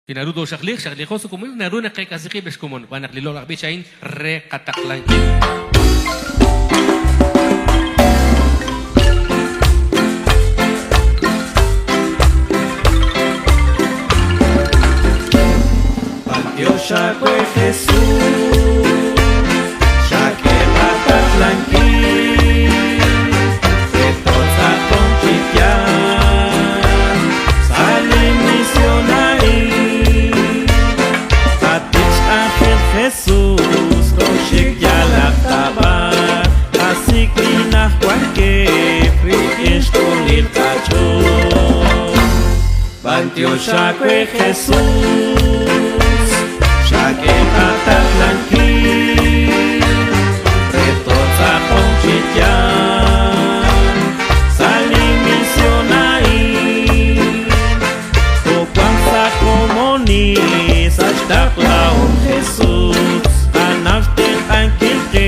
Tinarudo shaklihoso como naruna kay kasiki bes kumon panaklilo lakbi chain re kataklan. Dios fue Jesús, ya que kataklan que toda conchipiar, sale misionari, Atich Ángel Jesús, Roshik ya la tabar, así que na cualquier frikish con el cacho. Dios fue Jesús, ya que kataklan retoza conchipiar, sali misionari, o cuanza comunis, hasta un Jesús, anaften anquil que,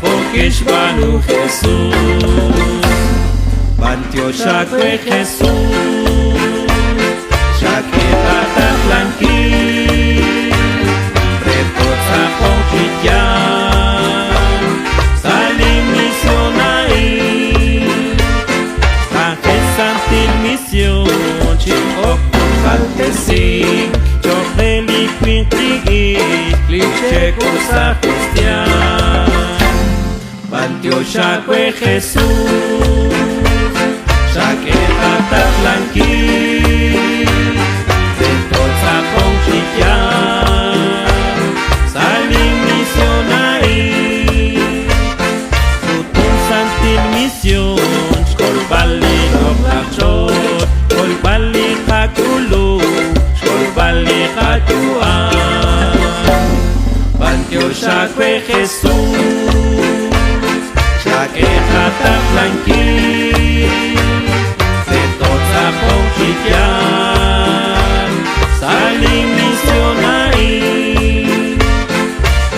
fokish banu Jesús, Dios fue Jesús, ya que kataklan retoza conchipiar, sali misionari, Ángel Santil misión, chico caltesi, yo reliquintigi, cliché cosa cristian, Dios ya fue Jesús, ya que kataklan retoza conchipiar, sali misionari, tutun santil mission, skol bali noblachot, skol bali kakulu, skol bali katuan, Dios ya fue Jesús, ya que kataklan retoza conchipiar, sali misionari,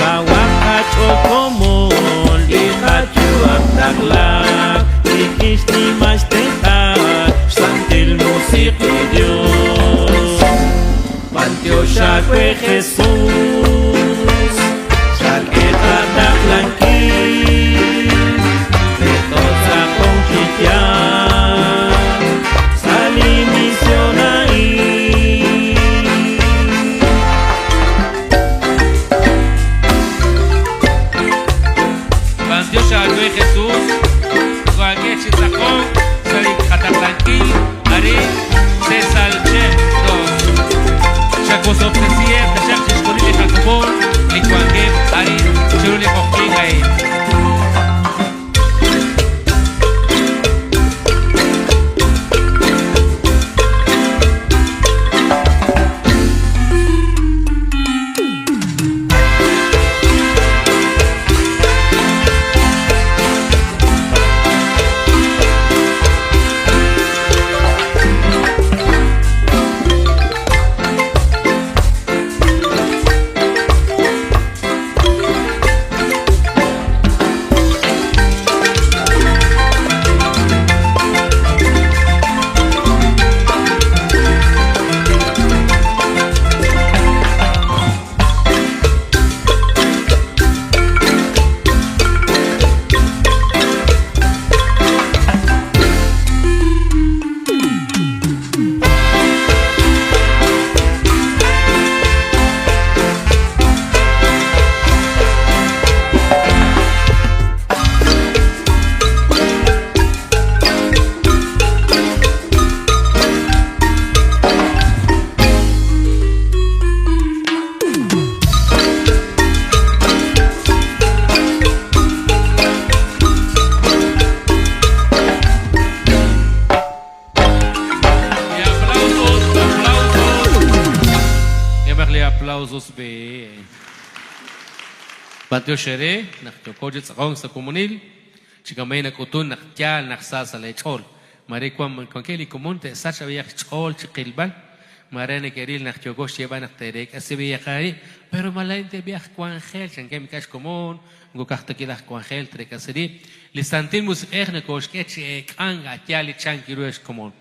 kawakacho komon, lihachu amtaglak, ikishni mastekat, santil musik ni Dios, Dios ya fue Jesús, ya que kataklan retoza conchipiar, sali misionari. Dios ya fue Jesús, cualquier chistacón, sali kataklanki, ari, se salche, dos. Chacos ofrecía, tachak disponible jacobón, licuanque, ari, churule coquinga. Aplausos be. Batio shere, nakto kojet sakong sa komunil, chikamay na kutun naktial naksasa le chol. Mare kwam konkeli komunte sacha biyak chol chikilban. Mare ne keril nakto gosh yeba nakterek asibiya kari, pero malainte biyak kwangel chankem kash komun, go kahta kilah kwangel trekasiri. Lisantin mus erne kosh keche kanga tiali chankiruesh komun.